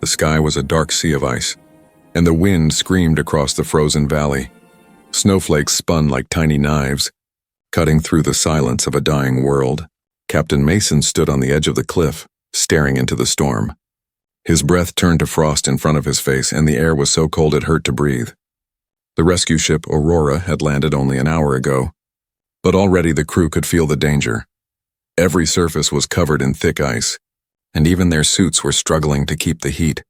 The sky was a dark sea of ice, and the wind screamed across the frozen valley. Snowflakes spun like tiny knives, cutting through the silence of a dying world. Captain Mason stood on the edge of the cliff, staring into the storm. His breath turned to frost in front of his face, and the air was so cold it hurt to breathe. The rescue ship Aurora had landed only an hour ago, but already the crew could feel the danger. Every surface was covered in thick ice, and even their suits were struggling to keep the heat.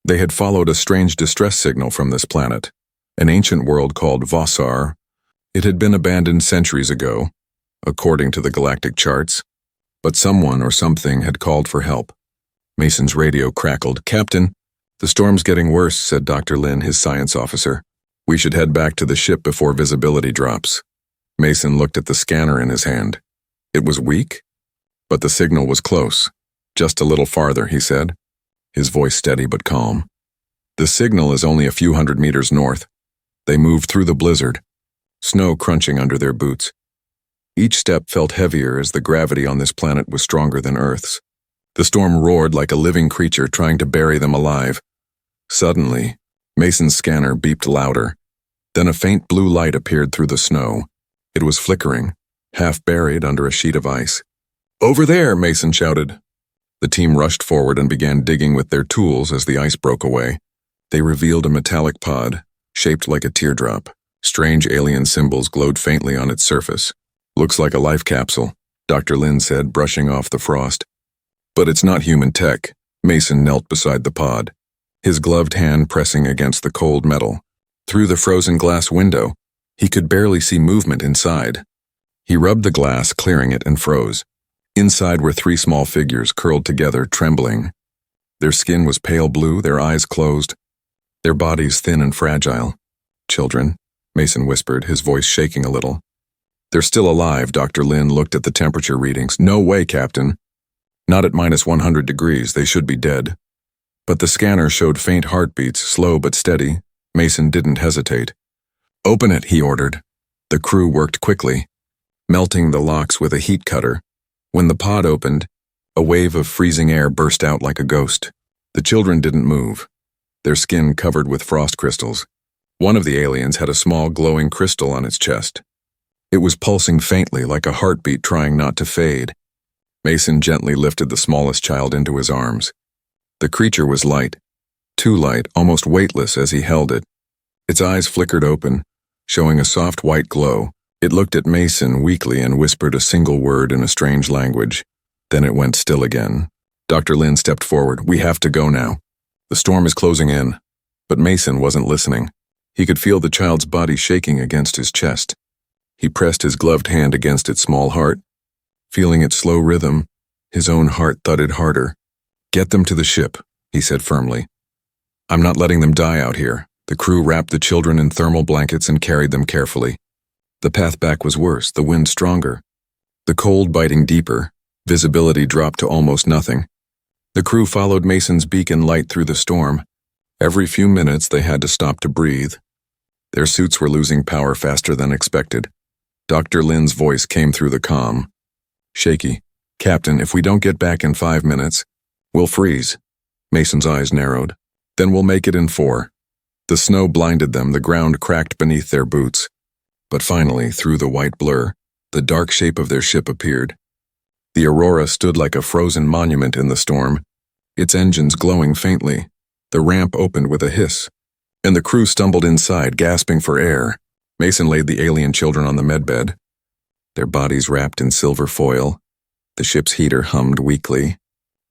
They had followed a strange distress signal from this planet, an ancient world called Vossar. It had been abandoned centuries ago, according to the galactic charts, but someone or something had called for help. Mason's radio crackled. "Captain, the storm's getting worse," said Dr. Lin, his science officer. "We should head back to the ship before visibility drops." Mason looked at the scanner in his hand. It was weak, but the signal was close. "Just a little farther," he said, his voice steady but calm. "The signal is only a few hundred meters north." They moved through the blizzard, snow crunching under their boots. Each step felt heavier as the gravity on this planet was stronger than Earth's. The storm roared like a living creature trying to bury them alive. Suddenly, Mason's scanner beeped louder. Then a faint blue light appeared through the snow. It was flickering, half buried under a sheet of ice. "Over there!" Mason shouted. The team rushed forward and began digging with their tools as the ice broke away. They revealed a metallic pod, shaped like a teardrop. Strange alien symbols glowed faintly on its surface. "Looks like a life capsule," Dr. Lin said, brushing off the frost. "But it's not human tech." Mason knelt beside the pod, his gloved hand pressing against the cold metal. Through the frozen glass window, he could barely see movement inside. He rubbed the glass, clearing it, and froze. Inside were three small figures curled together, trembling. Their skin was pale blue, their eyes closed, their bodies thin and fragile. "Children," Mason whispered, his voice shaking a little. "They're still alive." Dr. Lin looked at the temperature readings. "No way, Captain. Not at -100 degrees, they should be dead." But the scanner showed faint heartbeats, slow but steady. Mason didn't hesitate. "Open it," he ordered. The crew worked quickly, melting the locks with a heat cutter. When the pod opened, a wave of freezing air burst out like a ghost. The children didn't move, their skin covered with frost crystals. One of the aliens had a small glowing crystal on its chest. It was pulsing faintly like a heartbeat trying not to fade. Mason gently lifted the smallest child into his arms. The creature was light, too light, almost weightless as he held it. Its eyes flickered open, showing a soft white glow. It looked at Mason weakly and whispered a single word in a strange language. Then it went still again. Dr. Lin stepped forward. "We have to go now. The storm is closing in." But Mason wasn't listening. He could feel the child's body shaking against his chest. He pressed his gloved hand against its small heart. Feeling its slow rhythm, his own heart thudded harder. "Get them to the ship," he said firmly. "I'm not letting them die out here." The crew wrapped the children in thermal blankets and carried them carefully. The path back was worse, the wind stronger, the cold biting deeper. Visibility dropped to almost nothing. The crew followed Mason's beacon light through the storm. Every few minutes they had to stop to breathe. Their suits were losing power faster than expected. Dr. Lin's voice came through the comm. Shaky. "Captain, if we don't get back in 5 minutes, we'll freeze." Mason's eyes narrowed. "Then we'll make it in 4. The snow blinded them, the ground cracked beneath their boots. But finally, through the white blur, the dark shape of their ship appeared. The Aurora stood like a frozen monument in the storm, its engines glowing faintly. The ramp opened with a hiss, and the crew stumbled inside, gasping for air. Mason laid the alien children on the medbed, their bodies wrapped in silver foil. The ship's heater hummed weakly,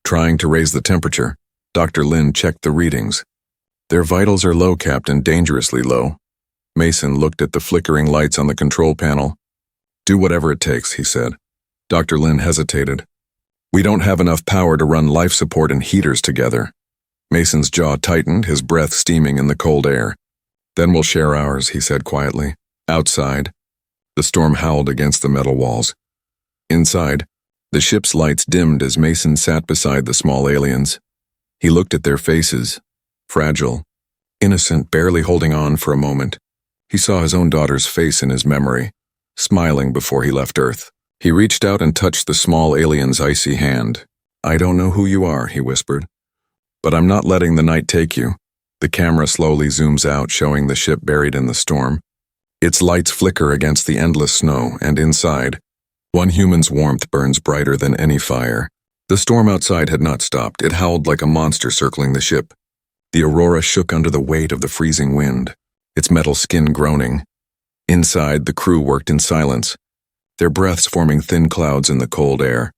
trying to raise the temperature. Dr. Lin checked the readings. "Their vitals are low, Captain, dangerously low." Mason looked at the flickering lights on the control panel. "Do whatever it takes," he said. Dr. Lin hesitated. "We don't have enough power to run life support and heaters together." Mason's jaw tightened, his breath steaming in the cold air. "Then we'll share ours," he said quietly. Outside, the storm howled against the metal walls. Inside, the ship's lights dimmed as Mason sat beside the small aliens. He looked at their faces, fragile, innocent, barely holding on for a moment. He saw his own daughter's face in his memory, smiling before he left Earth. He reached out and touched the small alien's icy hand. "I don't know who you are," he whispered, But I'm not letting the night take you. The camera slowly zooms out, showing the ship buried in the storm. Its lights flicker against the endless snow, and inside, one human's warmth burns brighter than any fire. The storm outside had not stopped. It howled like a monster circling the ship. The Aurora shook under the weight of the freezing wind, its metal skin groaning. Inside, the crew worked in silence, their breaths forming thin clouds in the cold air.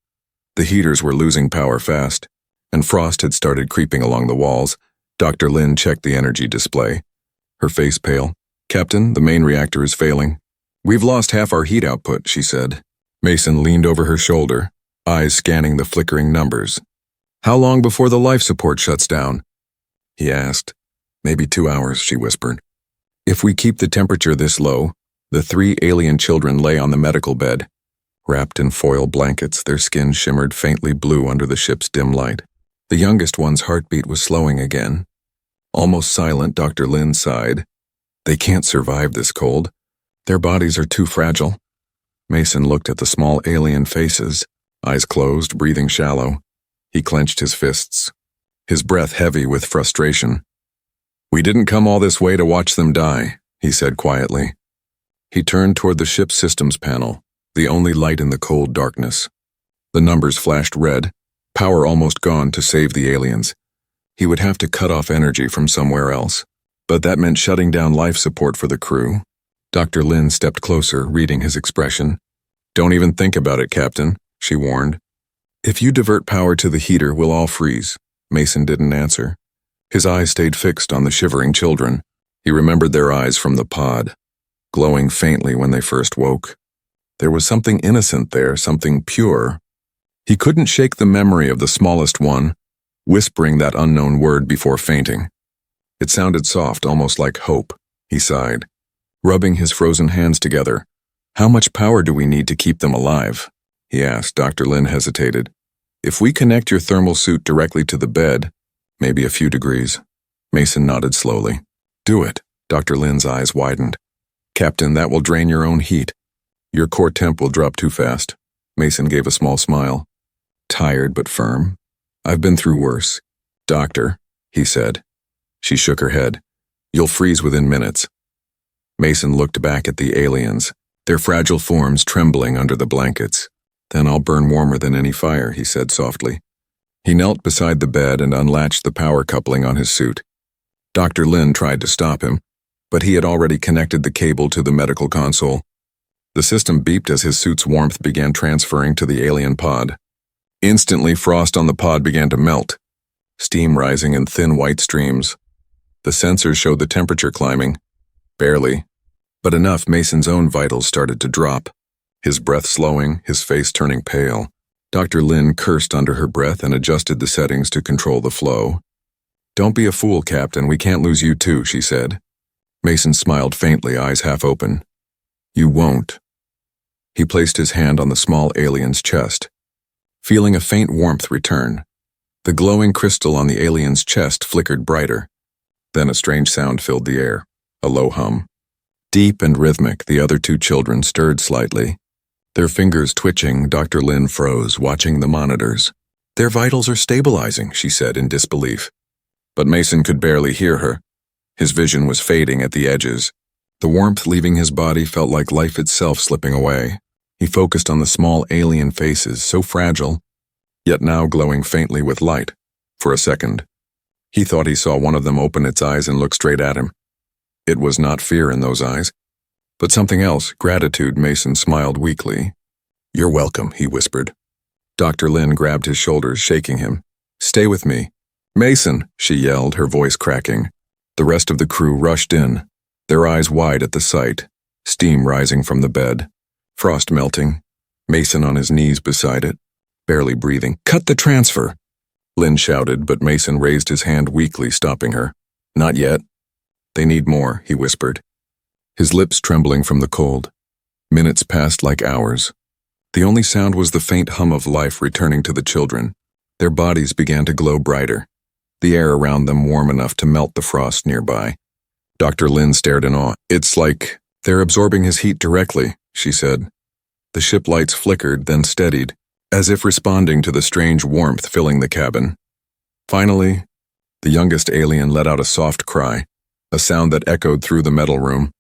The heaters were losing power fast, and frost had started creeping along the walls. Dr. Lin checked the energy display, her face pale. "Captain, the main reactor is failing. We've lost half our heat output," she said. Mason leaned over her shoulder, eyes scanning the flickering numbers. "How long before the life support shuts down?" he asked. "Maybe 2 hours," she whispered. "If we keep the temperature this low..." The 3 alien children lay on the medical bed, wrapped in foil blankets. Their skin shimmered faintly blue under the ship's dim light. The youngest one's heartbeat was slowing again. Almost silent, Dr. Lin sighed. "They can't survive this cold. Their bodies are too fragile." Mason looked at the small alien faces, eyes closed, breathing shallow. He clenched his fists, his breath heavy with frustration. "We didn't come all this way to watch them die," he said quietly. He turned toward the ship's systems panel, the only light in the cold darkness. The numbers flashed red, power almost gone to save the aliens. He would have to cut off energy from somewhere else, but that meant shutting down life support for the crew. Dr. Lin stepped closer, reading his expression. "Don't even think about it, Captain," she warned. "If you divert power to the heater, we'll all freeze." Mason didn't answer. His eyes stayed fixed on the shivering children. He remembered their eyes from the pod, glowing faintly when they first woke. There was something innocent there, something pure. He couldn't shake the memory of the smallest one, whispering that unknown word before fainting. It sounded soft, almost like hope. He sighed, rubbing his frozen hands together. "How much power do we need to keep them alive?" he asked. Dr. Lin hesitated. "If we connect your thermal suit directly to the bed, maybe a few degrees." Mason nodded slowly. "Do it." Dr. Lin's eyes widened. "Captain, that will drain your own heat. Your core temp will drop too fast." Mason gave a small smile. Tired but firm. "I've been through worse." "Doctor," he said. She shook her head. "You'll freeze within minutes." Mason looked back at the aliens, their fragile forms trembling under the blankets. "Then I'll burn warmer than any fire," he said softly. He knelt beside the bed and unlatched the power coupling on his suit. Dr. Lin tried to stop him, but he had already connected the cable to the medical console. The system beeped as his suit's warmth began transferring to the alien pod. Instantly, frost on the pod began to melt, steam rising in thin white streams. The sensors showed the temperature climbing. Barely, but enough. Mason's own vitals started to drop, his breath slowing, his face turning pale. Dr. Lin cursed under her breath and adjusted the settings to control the flow. "Don't be a fool, Captain. We can't lose you too," she said. Mason smiled faintly, eyes half open. "You won't." He placed his hand on the small alien's chest, feeling a faint warmth return. The glowing crystal on the alien's chest flickered brighter. Then a strange sound filled the air, a low hum. Deep and rhythmic, the other 2 children stirred slightly. Their fingers twitching, Dr. Lin froze, watching the monitors. "Their vitals are stabilizing," she said in disbelief. But Mason could barely hear her. His vision was fading at the edges. The warmth leaving his body felt like life itself slipping away. He focused on the small alien faces, so fragile, yet now glowing faintly with light. For a second, he thought he saw one of them open its eyes and look straight at him. It was not fear in those eyes, but something else, gratitude. Mason smiled weakly. "You're welcome," he whispered. Dr. Lin grabbed his shoulders, shaking him. "Stay with me." "Mason," she yelled, her voice cracking. The rest of the crew rushed in, their eyes wide at the sight, steam rising from the bed, frost melting, Mason on his knees beside it, barely breathing. "Cut the transfer!" Lin shouted, but Mason raised his hand weakly, stopping her. "Not yet. They need more," he whispered, his lips trembling from the cold. Minutes passed like hours. The only sound was the faint hum of life returning to the children. Their bodies began to glow brighter, the air around them warm enough to melt the frost nearby. Dr. Lin stared in awe. "It's like they're absorbing his heat directly," she said. The ship lights flickered, then steadied, as if responding to the strange warmth filling the cabin. Finally, The youngest alien let out a soft cry, a sound that echoed through the metal room.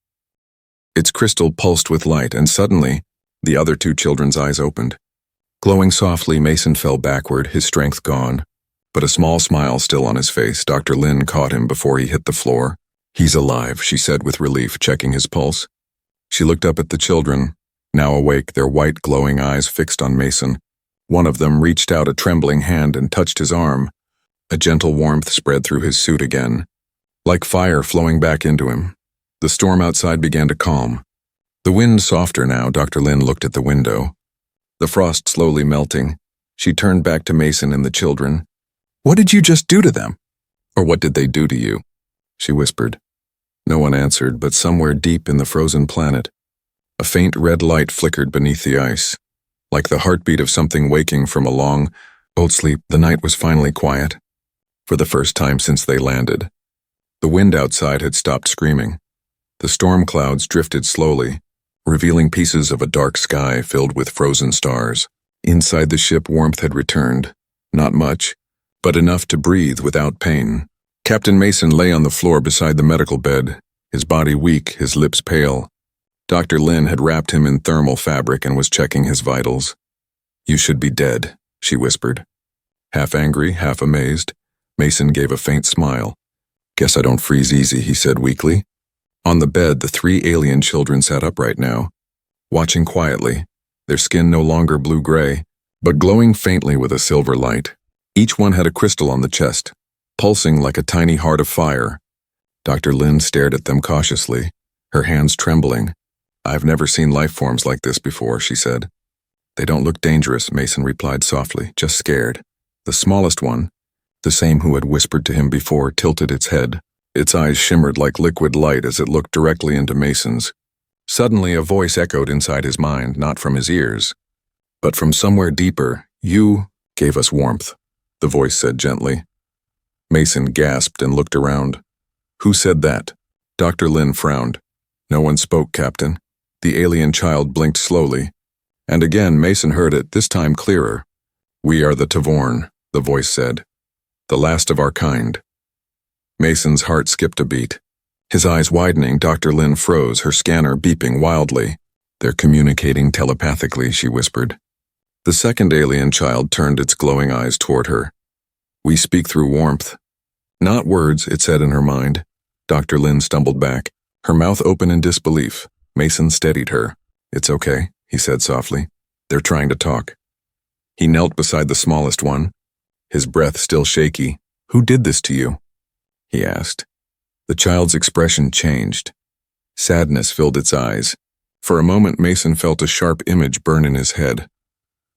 Its crystal pulsed with light, and suddenly, the other two children's eyes opened. Glowing softly, Mason fell backward, his strength gone, but a small smile still on his face. Dr. Lin caught him before he hit the floor. "He's alive," she said with relief, checking his pulse. She looked up at the children, now awake, their white, glowing eyes fixed on Mason. One of them reached out a trembling hand and touched his arm. A gentle warmth spread through his suit again, like fire flowing back into him. The storm outside began to calm. The wind softer now. Dr. Lin looked at the window. The frost slowly melting. She turned back to Mason and the children. "What did you just do to them? Or what did they do to you?" she whispered. No one answered, but somewhere deep in the frozen planet, a faint red light flickered beneath the ice, like the heartbeat of something waking from a long, old sleep. The night was finally quiet, for the first time since they landed. The wind outside had stopped screaming. The storm clouds drifted slowly, revealing pieces of a dark sky filled with frozen stars. Inside the ship, warmth had returned. Not much, but enough to breathe without pain. Captain Mason lay on the floor beside the medical bed, his body weak, his lips pale. Dr. Lin had wrapped him in thermal fabric and was checking his vitals. "You should be dead," she whispered. Half angry, half amazed, Mason gave a faint smile. "Guess I don't freeze easy," he said weakly. On the bed, the three alien children sat upright now, watching quietly, their skin no longer blue-gray, but glowing faintly with a silver light. Each one had a crystal on the chest, pulsing like a tiny heart of fire. Dr. Lin stared at them cautiously, her hands trembling. "I've never seen life forms like this before," she said. "They don't look dangerous," Mason replied softly, "just scared." The smallest one, the same who had whispered to him before, tilted its head. Its eyes shimmered like liquid light as it looked directly into Mason's. Suddenly a voice echoed inside his mind, not from his ears, but from somewhere deeper. "You gave us warmth," the voice said gently. Mason gasped and looked around. "Who said that?" Dr. Lin frowned. "No one spoke, Captain." The alien child blinked slowly, and again Mason heard it, this time clearer. "We are the Tavorn," the voice said. "The last of our kind." Mason's heart skipped a beat. His eyes widening, Dr. Lin froze, her scanner beeping wildly. "They're communicating telepathically," she whispered. The second alien child turned its glowing eyes toward her. "We speak through warmth." "Not words," it said in her mind. Dr. Lin stumbled back, her mouth open in disbelief. Mason steadied her. "It's okay," he said softly. "They're trying to talk." He knelt beside the smallest one, his breath still shaky. "Who did this to you?" he asked. The child's expression changed. Sadness filled its eyes. For a moment, Mason felt a sharp image burn in his head.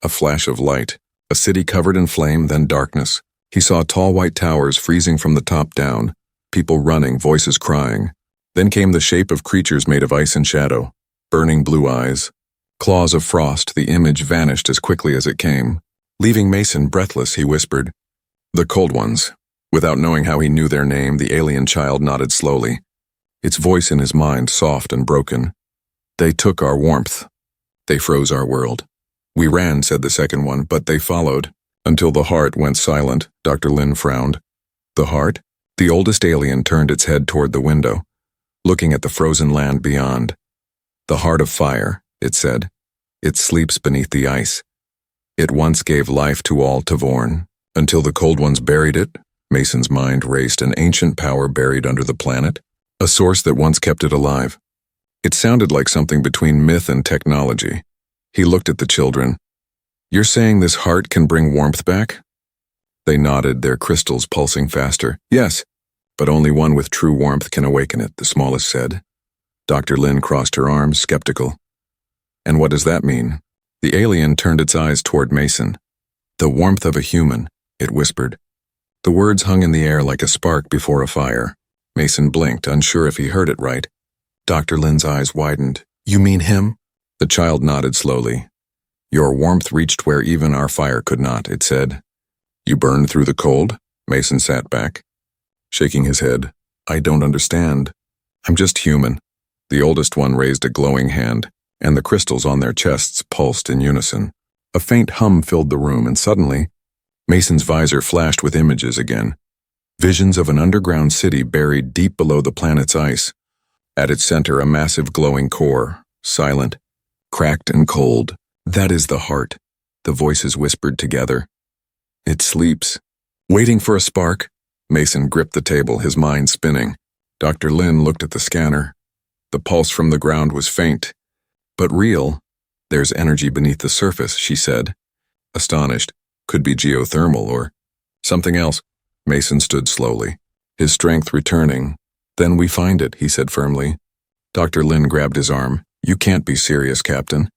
A flash of light, a city covered in flame, then darkness. He saw tall white towers freezing from the top down, people running, voices crying. Then came the shape of creatures made of ice and shadow, burning blue eyes. Claws of frost. The image vanished as quickly as it came. Leaving Mason breathless, he whispered, "The cold ones." Without knowing how he knew their name, the alien child nodded slowly, its voice in his mind soft and broken. "They took our warmth. They froze our world." "We ran," said the second one, "but they followed." "Until the heart went silent," Dr. Lin frowned. "The heart?" The oldest alien turned its head toward the window, looking at the frozen land beyond. "The heart of fire," it said. "It sleeps beneath the ice. It once gave life to all Tavorn, until the cold ones buried it." Mason's mind raced. An ancient power buried under the planet, a source that once kept it alive. It sounded like something between myth and technology. He looked at the children. "You're saying this heart can bring warmth back?" They nodded, their crystals pulsing faster. "Yes, but only one with true warmth can awaken it," the smallest said. Dr. Lin crossed her arms, skeptical. "And what does that mean?" The alien turned its eyes toward Mason. "The warmth of a human," it whispered. The words hung in the air like a spark before a fire. Mason blinked, unsure if he heard it right. Dr. Lin's eyes widened. "You mean him?" The child nodded slowly. "Your warmth reached where even our fire could not," it said. "You burned through the cold?" Mason sat back, shaking his head. "I don't understand. I'm just human." The oldest one raised a glowing hand, and the crystals on their chests pulsed in unison. A faint hum filled the room, and suddenly, Mason's visor flashed with images again. Visions of an underground city buried deep below the planet's ice. At its center, a massive glowing core, silent, cracked and cold. That is the heart, the voices whispered together. It sleeps. Waiting for a spark, Mason gripped the table, his mind spinning. Dr. Lin looked at the scanner. The pulse from the ground was faint, but real. There's energy beneath the surface, she said. Astonished. Could be geothermal or something else. Mason stood slowly, his strength returning. Then we find it, he said firmly. Dr. Lin grabbed his arm. You can't be serious, Captain.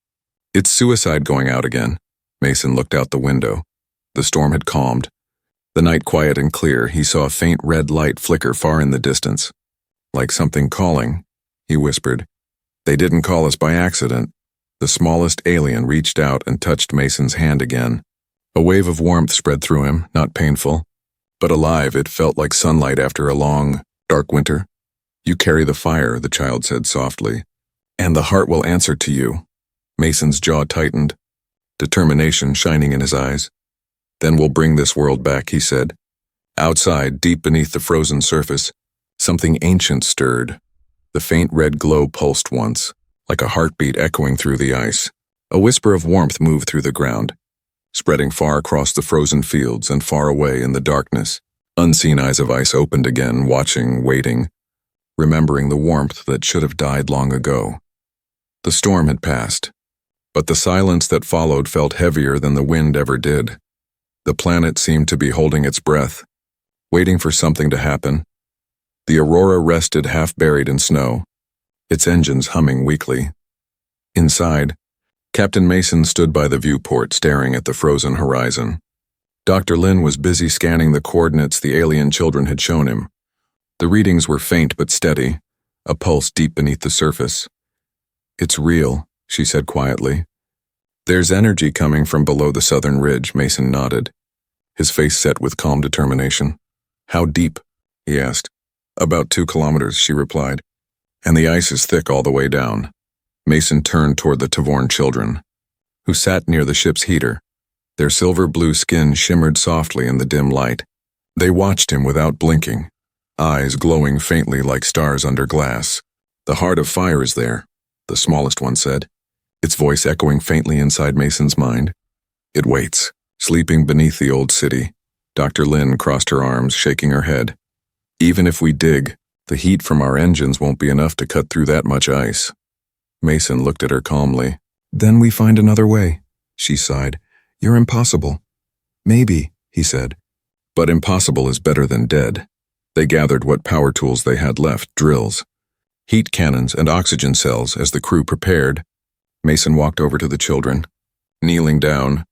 It's suicide going out again. Mason looked out the window. The storm had calmed. The night quiet and clear, he saw a faint red light flicker far in the distance. Like something calling, he whispered. They didn't call us by accident. The smallest alien reached out and touched Mason's hand again. A wave of warmth spread through him, not painful, but alive. It felt like sunlight after a long, dark winter. You carry the fire, the child said softly, and the heart will answer to you. Mason's jaw tightened, determination shining in his eyes. Then we'll bring this world back, he said. Outside, deep beneath the frozen surface, something ancient stirred. The faint red glow pulsed once, like a heartbeat echoing through the ice. A whisper of warmth moved through the ground, spreading far across the frozen fields and far away in the darkness. Unseen eyes of ice opened again, watching, waiting, remembering the warmth that should have died long ago. The storm had passed, but the silence that followed felt heavier than the wind ever did. The planet seemed to be holding its breath, waiting for something to happen. The Aurora rested half buried in snow, its engines humming weakly. Inside, Captain Mason stood by the viewport staring at the frozen horizon. Dr. Lin was busy scanning the coordinates the alien children had shown him. The readings were faint but steady, a pulse deep beneath the surface. It's real, she said quietly. There's energy coming from below the southern ridge, Mason nodded, his face set with calm determination. How deep? He asked. About 2 kilometers, she replied. And the ice is thick all the way down. Mason turned toward the Tavorn children, who sat near the ship's heater. Their silver-blue skin shimmered softly in the dim light. They watched him without blinking, eyes glowing faintly like stars under glass. The heart of fire is there, the smallest one said, its voice echoing faintly inside Mason's mind. It waits, sleeping beneath the old city. Dr. Lin crossed her arms, shaking her head. Even if we dig, the heat from our engines won't be enough to cut through that much ice. Mason looked at her calmly. Then we find another way, she sighed. You're impossible. Maybe, he said. But impossible is better than dead. They gathered what power tools they had left, drills, heat cannons, and oxygen cells as the crew prepared. Mason walked over to the children, kneeling down.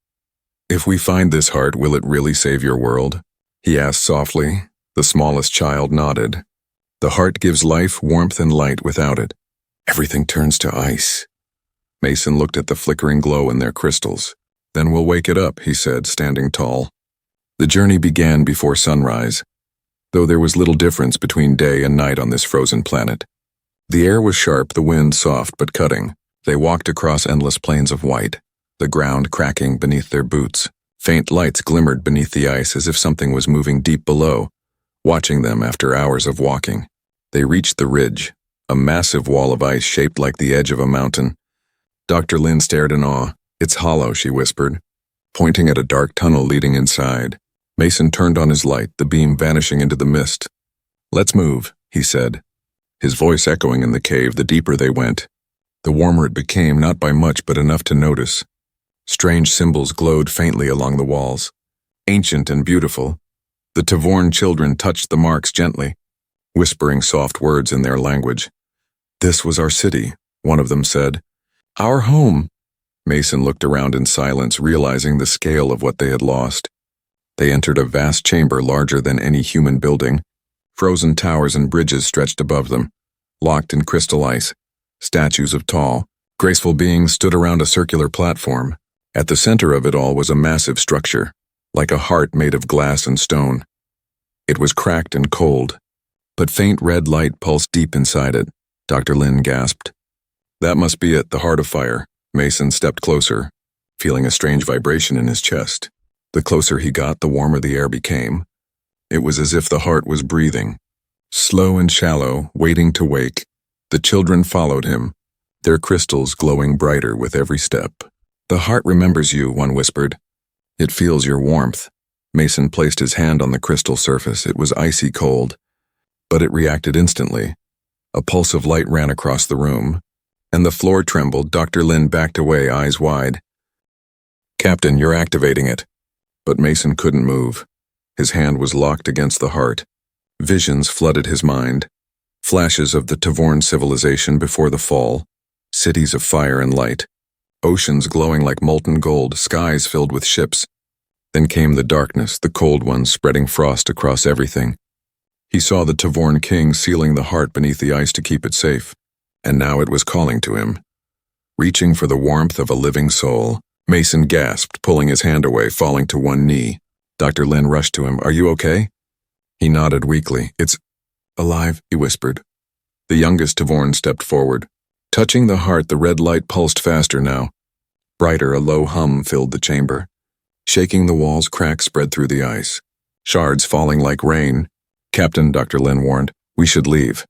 If we find this heart, will it really save your world? He asked softly. The smallest child nodded. The heart gives life, warmth, and light. Without it, everything turns to ice. Mason looked at the flickering glow in their crystals. Then we'll wake it up, he said, standing tall. The journey began before sunrise, though there was little difference between day and night on this frozen planet. The air was sharp, the wind soft but cutting. They walked across endless plains of white, the ground cracking beneath their boots. Faint lights glimmered beneath the ice as if something was moving deep below, watching them after hours of walking. They reached the ridge, a massive wall of ice shaped like the edge of a mountain. Dr. Lin stared in awe. It's hollow, she whispered, pointing at a dark tunnel leading inside. Mason turned on his light, the beam vanishing into the mist. Let's move, he said, his voice echoing in the cave the deeper they went. The warmer it became, not by much but enough to notice. Strange symbols glowed faintly along the walls, ancient and beautiful. The Tavorn children touched the marks gently, whispering soft words in their language. This was our city, one of them said. Our home. Mason looked around in silence, realizing the scale of what they had lost. They entered a vast chamber larger than any human building. Frozen towers and bridges stretched above them, locked in crystal ice. Statues of tall, graceful beings stood around a circular platform. At the center of it all was a massive structure, like a heart made of glass and stone. It was cracked and cold, but faint red light pulsed deep inside it. Dr. Lin gasped. That must be it, the heart of fire. Mason stepped closer, feeling a strange vibration in his chest. The closer he got, the warmer the air became. It was as if the heart was breathing. Slow and shallow, waiting to wake, the children followed him, their crystals glowing brighter with every step. "The heart remembers you," one whispered. "It feels your warmth." Mason placed his hand on the crystal surface. It was icy cold, but it reacted instantly. A pulse of light ran across the room, and the floor trembled. Dr. Lin backed away, eyes wide. "Captain, you're activating it." But Mason couldn't move. His hand was locked against the heart. Visions flooded his mind. Flashes of the Tavorn civilization before the fall. Cities of fire and light. Oceans glowing like molten gold, skies filled with ships. Then came the darkness, the cold ones spreading frost across everything. He saw the Tavorn king sealing the heart beneath the ice to keep it safe, and now it was calling to him. Reaching for the warmth of a living soul, Mason gasped, pulling his hand away, falling to one knee. Dr. Lin rushed to him. "Are you okay?" He nodded weakly. "It's alive," he whispered. The youngest Tavorn stepped forward. Touching the heart, the red light pulsed faster now. Brighter, a low hum filled the chamber. Shaking the walls, cracks spread through the ice. Shards falling like rain. "Captain," Dr. Lin warned, "we should leave.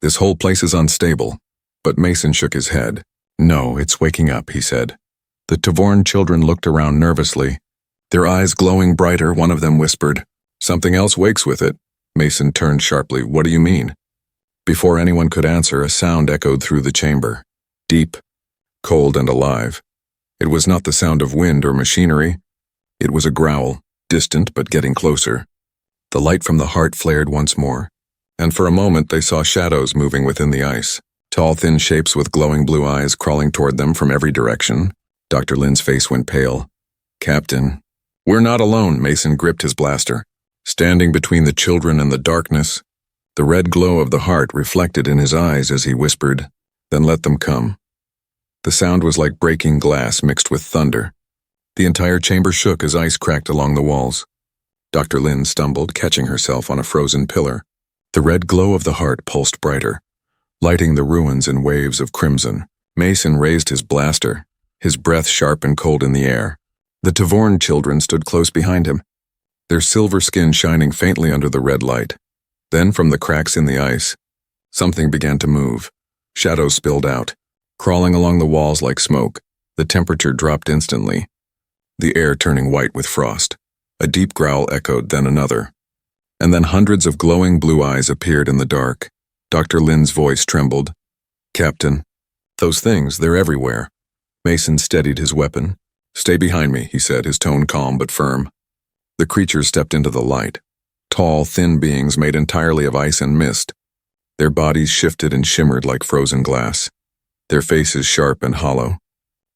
This whole place is unstable." But Mason shook his head. "No, it's waking up," he said. The Tavorn children looked around nervously. Their eyes glowing brighter, one of them whispered, "Something else wakes with it." Mason turned sharply. "What do you mean?" Before anyone could answer, a sound echoed through the chamber. Deep, cold, and alive. It was not the sound of wind or machinery. It was a growl, distant but getting closer. The light from the heart flared once more, and for a moment they saw shadows moving within the ice. Tall, thin shapes with glowing blue eyes crawling toward them from every direction. Dr. Lin's face went pale. "Captain." "We're not alone." Mason gripped his blaster. Standing between the children and the darkness, the red glow of the heart reflected in his eyes as he whispered, "Then let them come." The sound was like breaking glass mixed with thunder. The entire chamber shook as ice cracked along the walls. Dr. Lin stumbled, catching herself on a frozen pillar. The red glow of the heart pulsed brighter, lighting the ruins in waves of crimson. Mason raised his blaster, his breath sharp and cold in the air. The Tavorn children stood close behind him, their silver skin shining faintly under the red light. Then from the cracks in the ice, something began to move. Shadows spilled out, crawling along the walls like smoke. The temperature dropped instantly, the air turning white with frost. A deep growl echoed, then another. And then hundreds of glowing blue eyes appeared in the dark. Dr. Lin's voice trembled. "Captain, those things, they're everywhere." Mason steadied his weapon. "Stay behind me," he said, his tone calm but firm. The creatures stepped into the light. Tall, thin beings made entirely of ice and mist. Their bodies shifted and shimmered like frozen glass, their faces sharp and hollow.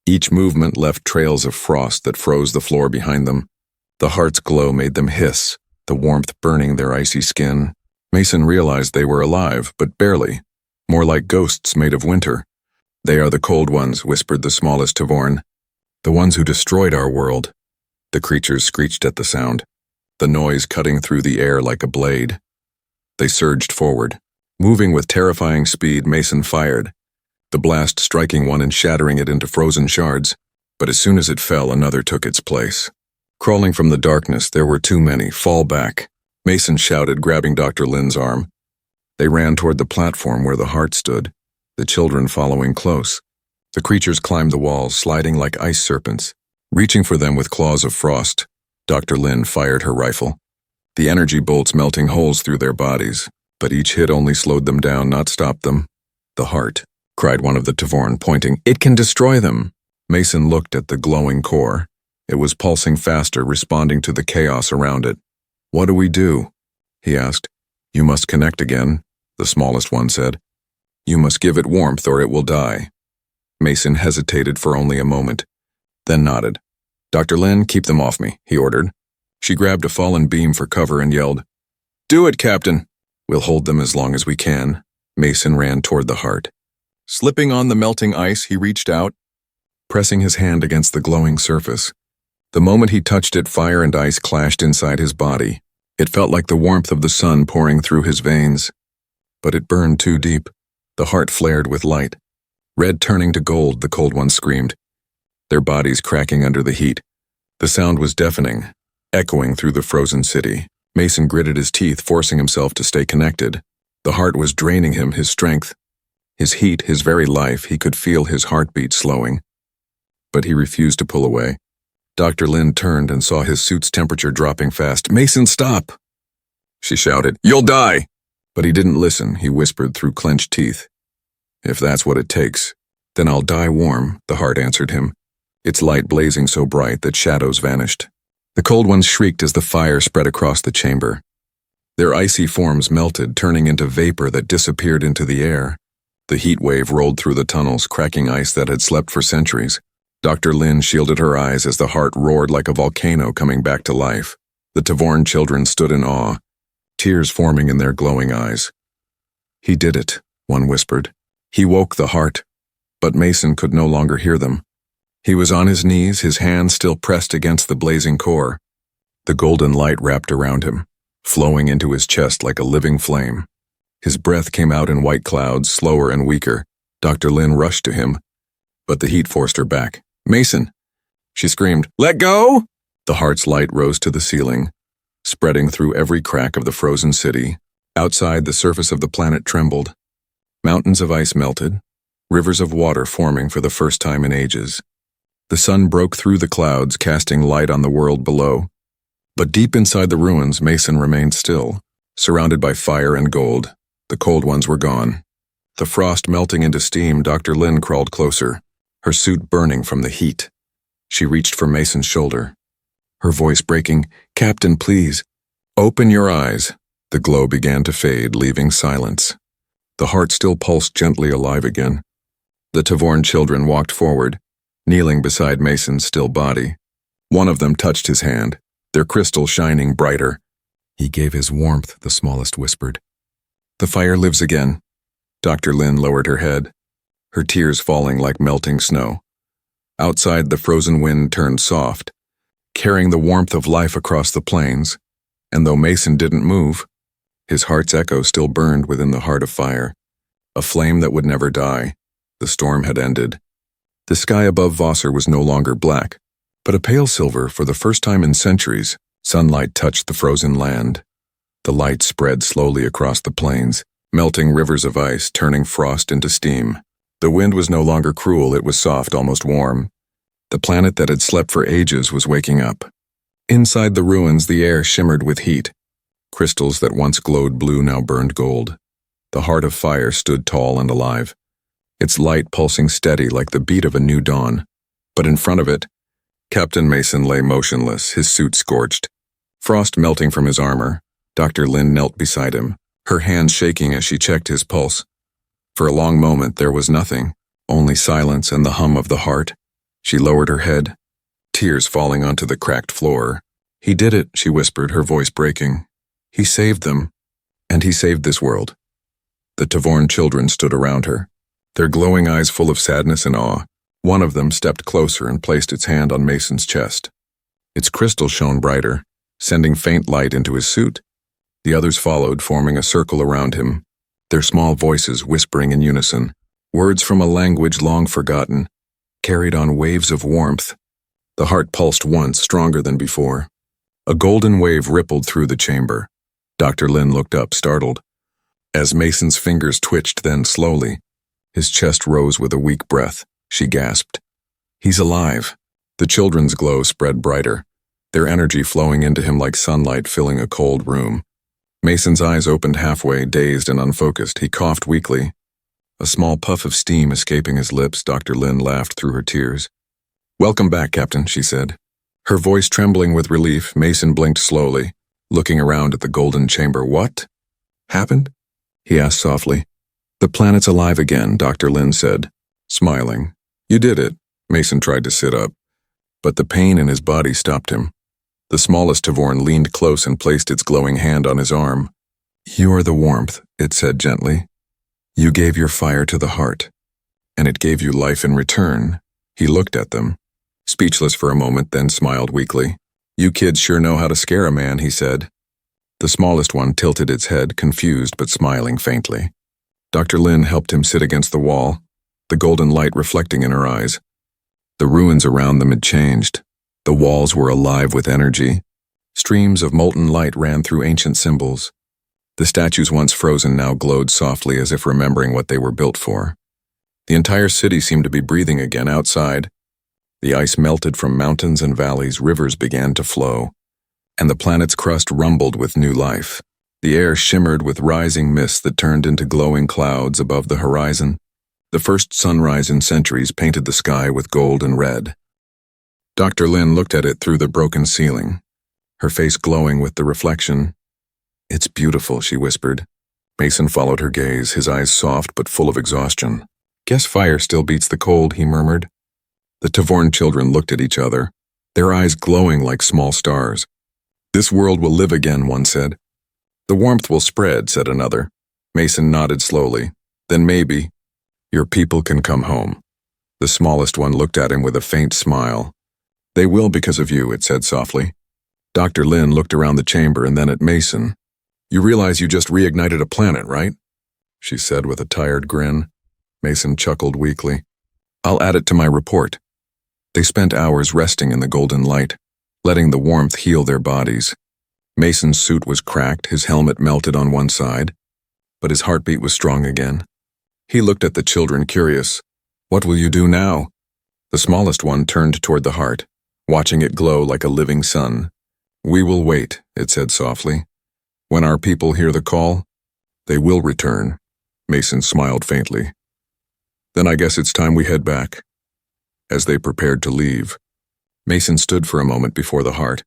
Each movement left trails of frost that froze the floor behind them. The heart's glow made them hiss, the warmth burning their icy skin. Mason realized they were alive, but barely, more like ghosts made of winter. "They are the cold ones," whispered the smallest Tavorn. "The ones who destroyed our world." The creatures screeched at the sound, the noise cutting through the air like a blade. They surged forward. Moving with terrifying speed, Mason fired, the blast striking one and shattering it into frozen shards. But as soon as it fell, another took its place. Crawling from the darkness, there were too many. "Fall back," Mason shouted, grabbing Dr. Lin's arm. They ran toward the platform where the heart stood, the children following close. The creatures climbed the walls, sliding like ice serpents. Reaching for them with claws of frost, Dr. Lin fired her rifle, the energy bolts melting holes through their bodies, but each hit only slowed them down, not stopped them. "The heart," cried one of the Tavorn, pointing. "It can destroy them." Mason looked at the glowing core. It was pulsing faster, responding to the chaos around it. "What do we do?" he asked. "You must connect again," the smallest one said. "You must give it warmth or it will die." Mason hesitated for only a moment, then nodded. "Dr. Lin, keep them off me," he ordered. She grabbed a fallen beam for cover and yelled, "Do it, Captain!" "We'll hold them as long as we can." Mason ran toward the heart. Slipping on the melting ice, he reached out, pressing his hand against the glowing surface. The moment he touched it, fire and ice clashed inside his body. It felt like the warmth of the sun pouring through his veins. But it burned too deep. The heart flared with light. Red turning to gold, the cold ones screamed, their bodies cracking under the heat. The sound was deafening, echoing through the frozen city. Mason gritted his teeth, forcing himself to stay connected. The heart was draining him, his strength, his heat, his very life. He could feel his heartbeat slowing. But he refused to pull away. Dr. Lin turned and saw his suit's temperature dropping fast. "Mason, stop!" she shouted. "You'll die!" But he didn't listen. He whispered through clenched teeth. "If that's what it takes, then I'll die warm," the heart answered him, its light blazing so bright that shadows vanished. The cold ones shrieked as the fire spread across the chamber. Their icy forms melted, turning into vapor that disappeared into the air. The heat wave rolled through the tunnels, cracking ice that had slept for centuries. Dr. Lin shielded her eyes as the heart roared like a volcano coming back to life. The Tavorn children stood in awe, tears forming in their glowing eyes. "He did it," one whispered. "He woke the heart." But Mason could no longer hear them. He was on his knees, his hands still pressed against the blazing core. The golden light wrapped around him, flowing into his chest like a living flame. His breath came out in white clouds, slower and weaker. Dr. Lin rushed to him, but the heat forced her back. "Mason!" she screamed. "Let go!" The heart's light rose to the ceiling, spreading through every crack of the frozen city. Outside, the surface of the planet trembled. Mountains of ice melted, rivers of water forming for the first time in ages. The sun broke through the clouds, casting light on the world below. But deep inside the ruins, Mason remained still, surrounded by fire and gold. The cold ones were gone. The frost melting into steam, Dr. Lin crawled closer, her suit burning from the heat. She reached for Mason's shoulder, her voice breaking. "Captain, please, open your eyes." The glow began to fade, leaving silence. The heart still pulsed gently alive again. The Tavorn children walked forward, kneeling beside Mason's still body. One of them touched his hand, their crystal shining brighter. "He gave his warmth," the smallest whispered. "The fire lives again." Dr. Lin lowered her head, her tears falling like melting snow. Outside, the frozen wind turned soft, carrying the warmth of life across the plains, and though Mason didn't move, his heart's echo still burned within the heart of fire, a flame that would never die. The storm had ended. The sky above Vassar was no longer black, but a pale silver. For the first time in centuries, sunlight touched the frozen land. The light spread slowly across the plains, melting rivers of ice, turning frost into steam. The wind was no longer cruel, it was soft, almost warm. The planet that had slept for ages was waking up. Inside the ruins, the air shimmered with heat. Crystals that once glowed blue now burned gold. The heart of fire stood tall and alive, its light pulsing steady like the beat of a new dawn. But in front of it, Captain Mason lay motionless, his suit scorched, frost melting from his armor. Dr. Lin knelt beside him, her hands shaking as she checked his pulse. For a long moment there was nothing, only silence and the hum of the heart. She lowered her head, tears falling onto the cracked floor. "He did it," she whispered, her voice breaking. "He saved them, and he saved this world." The Tavorn children stood around her, their glowing eyes full of sadness and awe. One of them stepped closer and placed its hand on Mason's chest. Its crystal shone brighter, sending faint light into his suit. The others followed, forming a circle around him, their small voices whispering in unison, words from a language long forgotten, carried on waves of warmth. The heart pulsed once, stronger than before. A golden wave rippled through the chamber. Dr. Lin looked up, startled. As Mason's fingers twitched, then slowly, his chest rose with a weak breath. She gasped. "He's alive." The children's glow spread brighter, their energy flowing into him like sunlight filling a cold room. Mason's eyes opened halfway, dazed and unfocused. He coughed weakly, a small puff of steam escaping his lips. Dr. Lin laughed through her tears. "Welcome back, Captain," she said, her voice trembling with relief. Mason blinked slowly, looking around at the golden chamber. "What happened?" he asked softly. "The planet's alive again," Dr. Lin said, smiling. "You did it." Mason tried to sit up, but the pain in his body stopped him. The smallest Tavorn leaned close and placed its glowing hand on his arm. "You are the warmth," it said gently. "You gave your fire to the heart, and it gave you life in return." He looked at them, speechless for a moment, then smiled weakly. "You kids sure know how to scare a man," he said. The smallest one tilted its head, confused but smiling faintly. Dr. Lin helped him sit against the wall, the golden light reflecting in her eyes. The ruins around them had changed. The walls were alive with energy, Streams of molten light ran through ancient symbols. The statues once frozen now glowed softly as if remembering what they were built for. The entire city seemed to be breathing again outside. The ice melted from mountains and valleys, rivers began to flow, and the planet's crust rumbled with new life. The air shimmered with rising mist that turned into glowing clouds above the horizon. The first sunrise in centuries painted the sky with gold and red. Dr. Lin looked at it through the broken ceiling, her face glowing with the reflection. "It's beautiful," she whispered. Mason followed her gaze, his eyes soft but full of exhaustion. "Guess fire still beats the cold," he murmured. The Tavorn children looked at each other, their eyes glowing like small stars. "This world will live again," one said. "The warmth will spread," said another. Mason nodded slowly. "Then maybe your people can come home." The smallest one looked at him with a faint smile. "They will because of you," it said softly. Dr. Lin looked around the chamber and then at Mason. "You realize you just reignited a planet, right?" she said with a tired grin. Mason chuckled weakly. "I'll add it to my report." They spent hours resting in the golden light, letting the warmth heal their bodies. Mason's suit was cracked, his helmet melted on one side, but his heartbeat was strong again. He looked at the children, curious. "What will you do now?" The smallest one turned toward the heart, watching it glow like a living sun. "We will wait," it said softly. "When our people hear the call, they will return." Mason smiled faintly. "Then I guess it's time we head back." As they prepared to leave, Mason stood for a moment before the heart.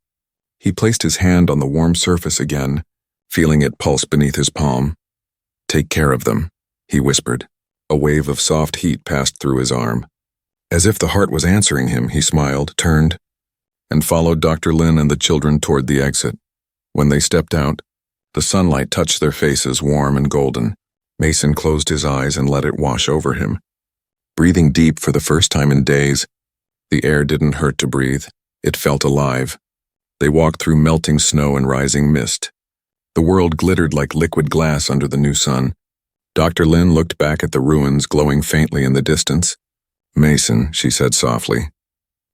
He placed his hand on the warm surface again, feeling it pulse beneath his palm. "Take care of them," he whispered. A wave of soft heat passed through his arm. As if the heart was answering him, he smiled, turned, and followed Dr. Lin and the children toward the exit. When they stepped out, the sunlight touched their faces, warm and golden. Mason closed his eyes and let it wash over him. Breathing deep for the first time in days, the air didn't hurt to breathe. It felt alive. They walked through melting snow and rising mist. The world glittered like liquid glass under the new sun. Dr. Lin looked back at the ruins glowing faintly in the distance. "Mason," she said softly,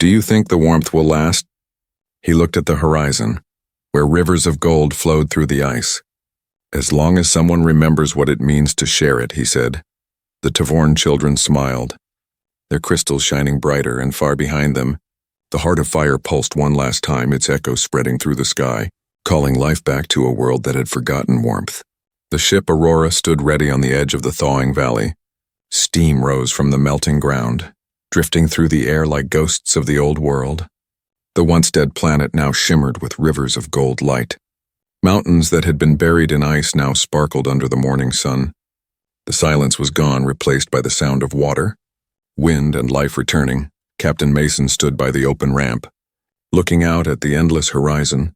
"do you think the warmth will last?" He looked at the horizon, where rivers of gold flowed through the ice. "As long as someone remembers what it means to share it," he said. The Tavorn children smiled, their crystals shining brighter, and far behind them, the heart of fire pulsed one last time, its echo spreading through the sky, calling life back to a world that had forgotten warmth. The ship Aurora stood ready on the edge of the thawing valley. Steam rose from the melting ground, drifting through the air like ghosts of the old world. The once dead planet now shimmered with rivers of gold light. Mountains that had been buried in ice now sparkled under the morning sun. The silence was gone, replaced by the sound of water, wind, and life returning. Captain Mason stood by the open ramp, looking out at the endless horizon.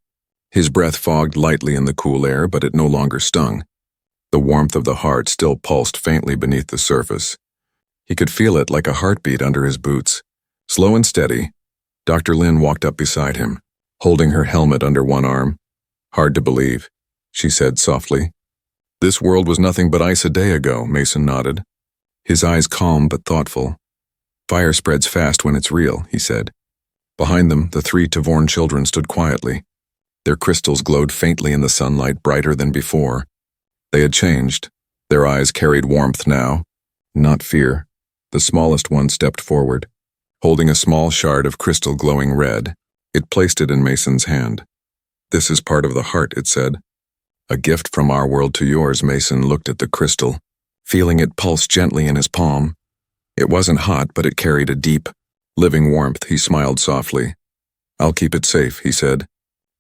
His breath fogged lightly in the cool air, but it no longer stung. The warmth of the heart still pulsed faintly beneath the surface. He could feel it like a heartbeat under his boots. Slow and steady, Dr. Lin walked up beside him, holding her helmet under one arm. "Hard to believe," she said softly. "This world was nothing but ice a day ago," Mason nodded, his eyes calm but thoughtful. "Fire spreads fast when it's real," he said. Behind them, the three Tavorn children stood quietly. Their crystals glowed faintly in the sunlight, brighter than before. They had changed. Their eyes carried warmth now, not fear. The smallest one stepped forward, holding a small shard of crystal glowing red. It placed it in Mason's hand. "This is part of the heart," it said. "A gift from our world to yours." Mason looked at the crystal, feeling it pulse gently in his palm. It wasn't hot, but it carried a deep, living warmth. He smiled softly. "I'll keep it safe," he said.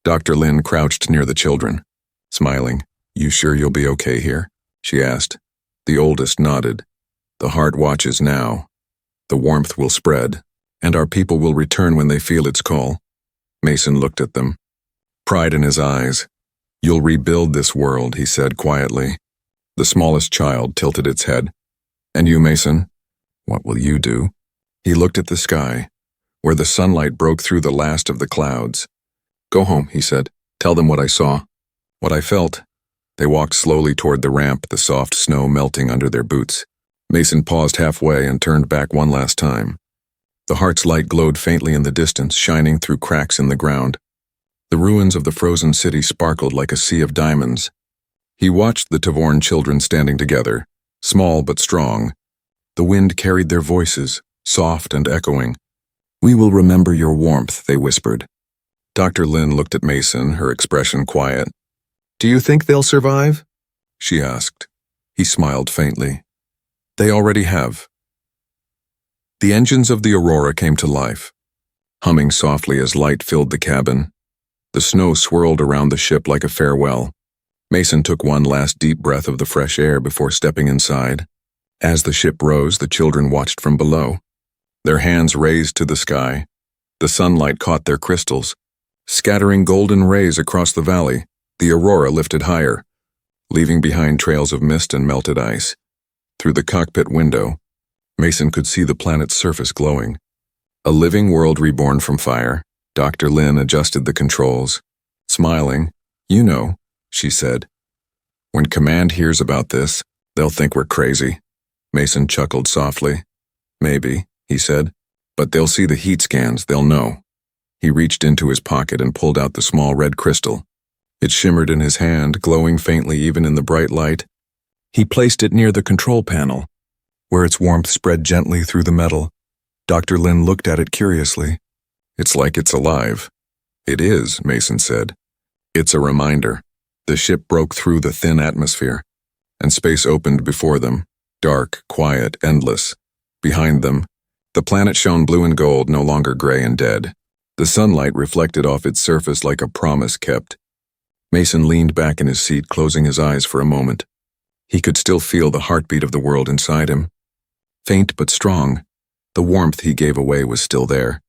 Dr. Lin crouched near the children, smiling. "You sure you'll be okay here?" she asked. The oldest nodded. "The heart watches now. The warmth will spread, and our people will return when they feel its call." Mason looked at them, pride in his eyes. "You'll rebuild this world," he said quietly. The smallest child tilted its head. "And you, Mason? What will you do?" He looked at the sky, where the sunlight broke through the last of the clouds. "Go home," he said. "Tell them what I saw, what I felt." They walked slowly toward the ramp, the soft snow melting under their boots. Mason paused halfway and turned back one last time. The heart's light glowed faintly in the distance, shining through cracks in the ground. The ruins of the frozen city sparkled like a sea of diamonds. He watched the Tavorn children standing together, small but strong. The wind carried their voices, soft and echoing. "We will remember your warmth," they whispered. Dr. Lynn looked at Mason, her expression quiet. "Do you think they'll survive?" she asked. He smiled faintly. "They already have." The engines of the Aurora came to life, humming softly as light filled the cabin. The snow swirled around the ship like a farewell. Mason took one last deep breath of the fresh air before stepping inside. As the ship rose, the children watched from below, their hands raised to the sky. The sunlight caught their crystals, scattering golden rays across the valley. The Aurora lifted higher, leaving behind trails of mist and melted ice. Through the cockpit window, Mason could see the planet's surface glowing. A living world reborn from fire. Dr. Lynn adjusted the controls. Smiling, "You know," she said. "When Command hears about this, they'll think we're crazy." Mason chuckled softly. "Maybe," he said, "but they'll see the heat scans, they'll know." He reached into his pocket and pulled out the small red crystal. It shimmered in his hand, glowing faintly even in the bright light. He placed it near the control panel, where its warmth spread gently through the metal. Dr. Lynn looked at it curiously. "It's like it's alive." "It is," Mason said. "It's a reminder." The ship broke through the thin atmosphere, and space opened before them, dark, quiet, endless. Behind them, the planet shone blue and gold, no longer gray and dead. The sunlight reflected off its surface like a promise kept. Mason leaned back in his seat, closing his eyes for a moment. He could still feel the heartbeat of the world inside him. Faint but strong, the warmth he gave away was still there.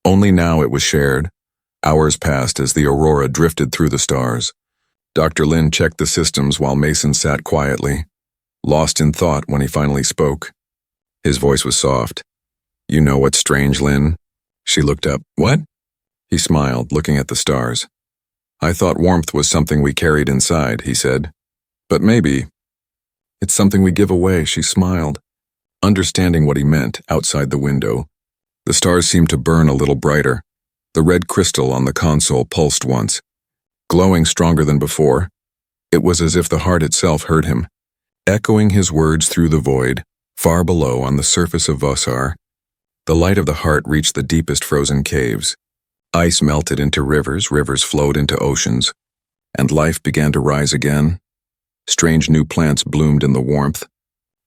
Only now it was shared. Hours passed as the Aurora drifted through the stars. Dr. Lynn checked the systems while Mason sat quietly, lost in thought when he finally spoke. His voice was soft. "You know what's strange, Lynn?" She looked up. "What?" He smiled, looking at the stars. "I thought warmth was something we carried inside," he said. "But maybe it's something we give away." She smiled, understanding what he meant. Outside the window, the stars seemed to burn a little brighter. The red crystal on the console pulsed once, glowing stronger than before. It was as if the heart itself heard him, echoing his words through the void. Far below, on the surface of Vossar, the light of the heart reached the deepest frozen caves. Ice melted into rivers, rivers flowed into oceans, and life began to rise again. Strange new plants bloomed in the warmth,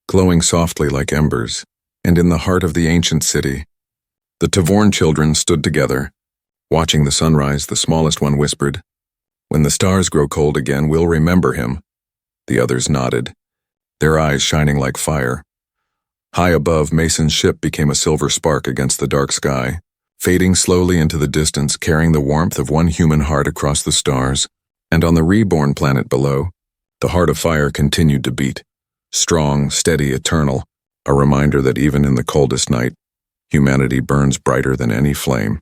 glowing softly like embers. And in the heart of the ancient city, the Tavorn children stood together, watching the sunrise. The smallest one whispered, "When the stars grow cold again, we'll remember him." The others nodded, their eyes shining like fire. High above, Mason's ship became a silver spark against the dark sky, fading slowly into the distance, carrying the warmth of one human heart across the stars. And on the reborn planet below, the heart of fire continued to beat, strong, steady, eternal, a reminder that even in the coldest night, humanity burns brighter than any flame.